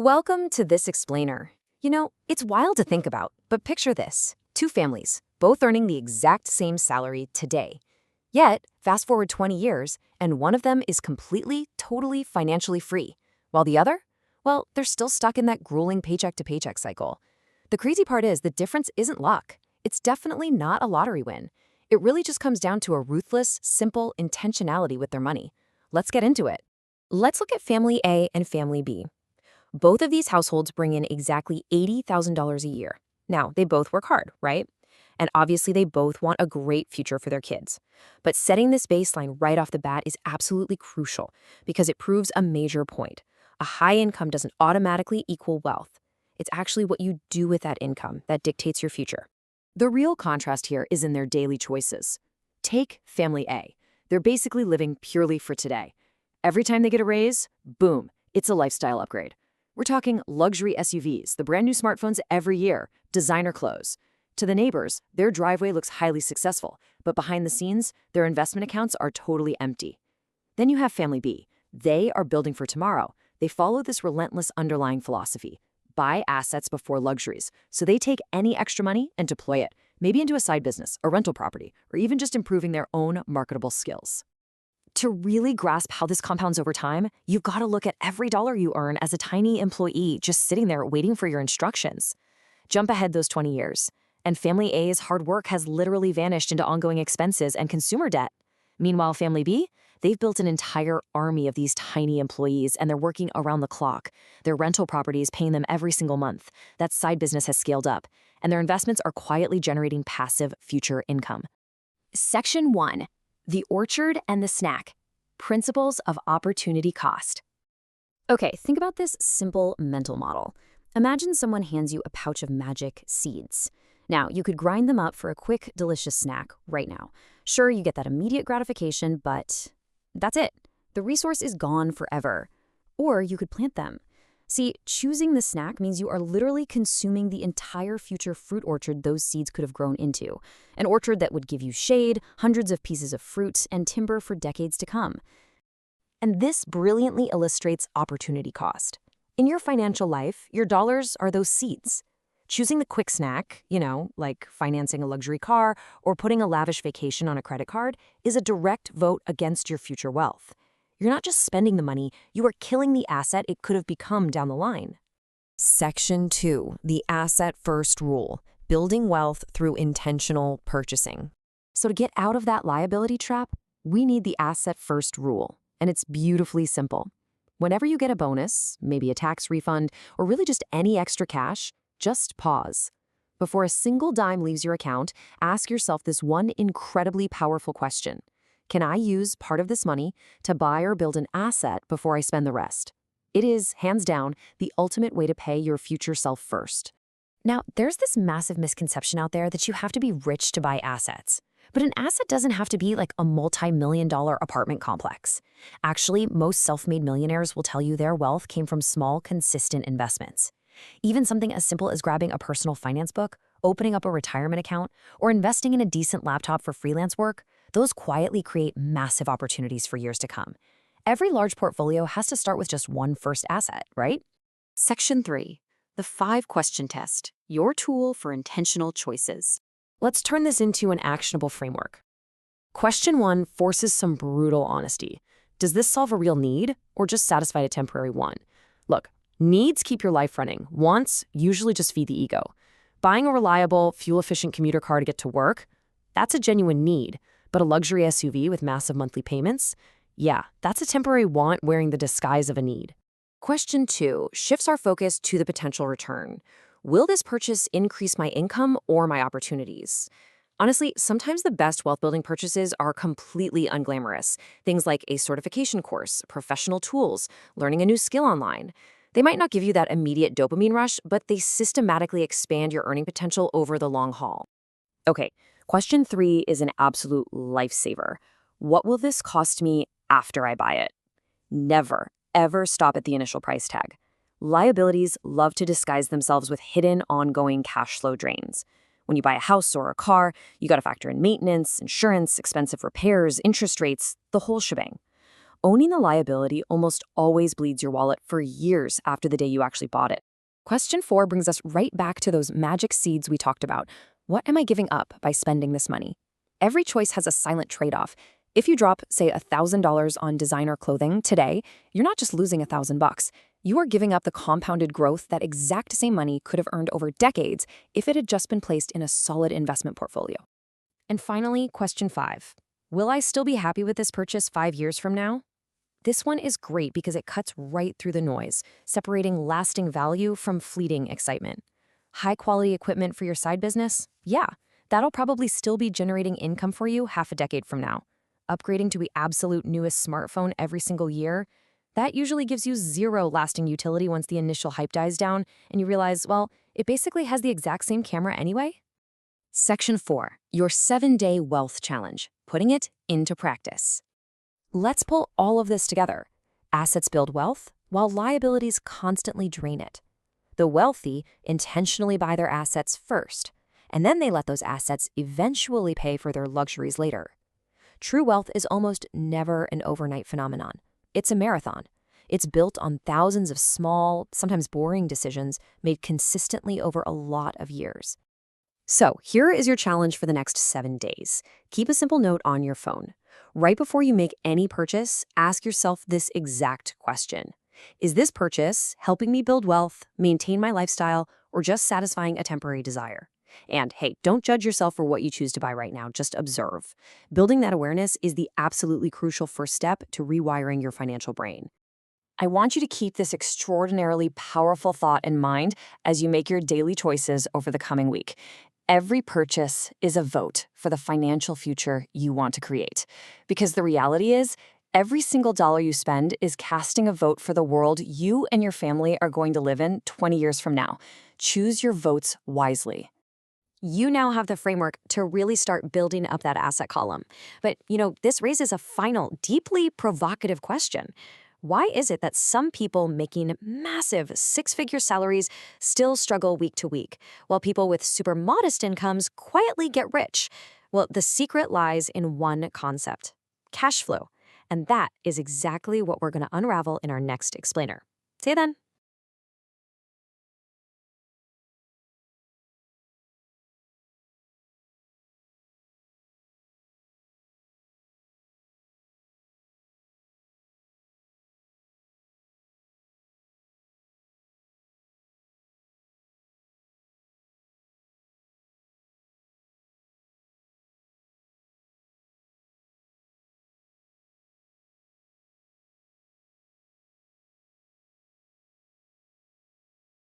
Welcome to This Explainer. It's wild to think about, but picture this. Two families, both earning the exact same salary today. Yet, fast forward 20 years, and one of them is completely, totally financially free, while the other, well, they're still stuck in that grueling paycheck-to-paycheck cycle. The crazy part is the difference isn't luck. It's definitely not a lottery win. It really just comes down to a ruthless, simple intentionality with their money. Let's get into it. Let's look at Family A and Family B. Both of these households bring in exactly $80,000 a year. Now, they both work hard, right? And obviously, they both want a great future for their kids. But setting this baseline right off the bat is absolutely crucial because it proves a major point. A high income doesn't automatically equal wealth. It's actually what you do with that income that dictates your future. The real contrast here is in their daily choices. Take Family A. They're basically living purely for today. Every time they get a raise, boom, it's a lifestyle upgrade. We're talking luxury SUVs, the brand new smartphones every year, designer clothes. To the neighbors, their driveway looks highly successful, but behind the scenes, their investment accounts are totally empty. Then you have Family B. They are building for tomorrow. They follow this relentless underlying philosophy. Buy assets before luxuries. So they take any extra money and deploy it, maybe into a side business, a rental property, or even just improving their own marketable skills. To really grasp how this compounds over time, you've got to look at every dollar you earn as a tiny employee just sitting there waiting for your instructions. Jump ahead those 20 years, and Family A's hard work has literally vanished into ongoing expenses and consumer debt. Meanwhile, Family B, they've built an entire army of these tiny employees, and they're working around the clock. Their rental properties paying them every single month. That side business has scaled up, and their investments are quietly generating passive future income. Section 1. The Orchard and the Snack. Principles of Opportunity Cost. Okay, think about this simple mental model. Imagine someone hands you a pouch of magic seeds. Now, you could grind them up for a quick, delicious snack right now. Sure, you get that immediate gratification, but that's it. The resource is gone forever. Or you could plant them. See, choosing the snack means you are literally consuming the entire future fruit orchard those seeds could have grown into. An orchard that would give you shade, hundreds of pieces of fruit, and timber for decades to come. And this brilliantly illustrates opportunity cost. In your financial life, your dollars are those seeds. Choosing the quick snack, like financing a luxury car or putting a lavish vacation on a credit card, is a direct vote against your future wealth. You're not just spending the money, you are killing the asset it could have become down the line. Section 2. The Asset First Rule. Building wealth through intentional purchasing. So to get out of that liability trap, we need the Asset First Rule. And it's beautifully simple. Whenever you get a bonus, maybe a tax refund, or really just any extra cash, just pause. Before a single dime leaves your account, ask yourself this one incredibly powerful question. Can I use part of this money to buy or build an asset before I spend the rest? It is, hands down, the ultimate way to pay your future self first. Now, there's this massive misconception out there that you have to be rich to buy assets. But an asset doesn't have to be like a multi-million-dollar apartment complex. Actually, most self-made millionaires will tell you their wealth came from small, consistent investments. Even something as simple as grabbing a personal finance book, opening up a retirement account, or investing in a decent laptop for freelance work, those quietly create massive opportunities for years to come. Every large portfolio has to start with just one first asset, right? Section 3. The 5-question test. Your tool for intentional choices. Let's turn this into an actionable framework. Question 1 forces some brutal honesty. Does this solve a real need or just satisfy a temporary one? Look, needs keep your life running. Wants usually just feed the ego. Buying a reliable, fuel-efficient commuter car to get to work, that's a genuine need. But a luxury SUV with massive monthly payments? Yeah, that's a temporary want wearing the disguise of a need. Question 2 shifts our focus to the potential return. Will this purchase increase my income or my opportunities? Honestly, sometimes the best wealth-building purchases are completely unglamorous. Things like a certification course, professional tools, learning a new skill online. They might not give you that immediate dopamine rush, but they systematically expand your earning potential over the long haul. Okay, question 3 is an absolute lifesaver. What will this cost me after I buy it? Never, ever stop at the initial price tag. Liabilities love to disguise themselves with hidden, ongoing cash flow drains. When you buy a house or a car, you got to factor in maintenance, insurance, expensive repairs, interest rates, the whole shebang. Owning the liability almost always bleeds your wallet for years after the day you actually bought it. Question 4 brings us right back to those magic seeds we talked about. What am I giving up by spending this money? Every choice has a silent trade-off. If you drop, say, $1,000 on designer clothing today, you're not just losing $1,000. You are giving up the compounded growth that exact same money could have earned over decades if it had just been placed in a solid investment portfolio. And finally, question 5. Will I still be happy with this purchase 5 years from now? This one is great because it cuts right through the noise, separating lasting value from fleeting excitement. High-quality equipment for your side business? Yeah, that'll probably still be generating income for you half a decade from now. Upgrading to the absolute newest smartphone every single year? That usually gives you zero lasting utility once the initial hype dies down and you realize, well, it basically has the exact same camera anyway. Section 4, your 7-day wealth challenge, putting it into practice. Let's pull all of this together. Assets build wealth, while liabilities constantly drain it. The wealthy intentionally buy their assets first, and then they let those assets eventually pay for their luxuries later. True wealth is almost never an overnight phenomenon. It's a marathon. It's built on thousands of small, sometimes boring decisions made consistently over a lot of years. So here is your challenge for the next 7 days. Keep a simple note on your phone. Right before you make any purchase, ask yourself this exact question. Is this purchase helping me build wealth, maintain my lifestyle, or just satisfying a temporary desire? And hey, don't judge yourself for what you choose to buy right now, just observe. Building that awareness is the absolutely crucial first step to rewiring your financial brain. I want you to keep this extraordinarily powerful thought in mind as you make your daily choices over the coming week. Every purchase is a vote for the financial future you want to create. Because the reality is, every single dollar you spend is casting a vote for the world you and your family are going to live in 20 years from now. Choose your votes wisely. You now have the framework to really start building up that asset column. But, this raises a final, deeply provocative question. Why is it that some people making massive 6-figure salaries still struggle week to week, while people with super modest incomes quietly get rich? Well, the secret lies in one concept: cash flow. And that is exactly what we're going to unravel in our next explainer. See you then.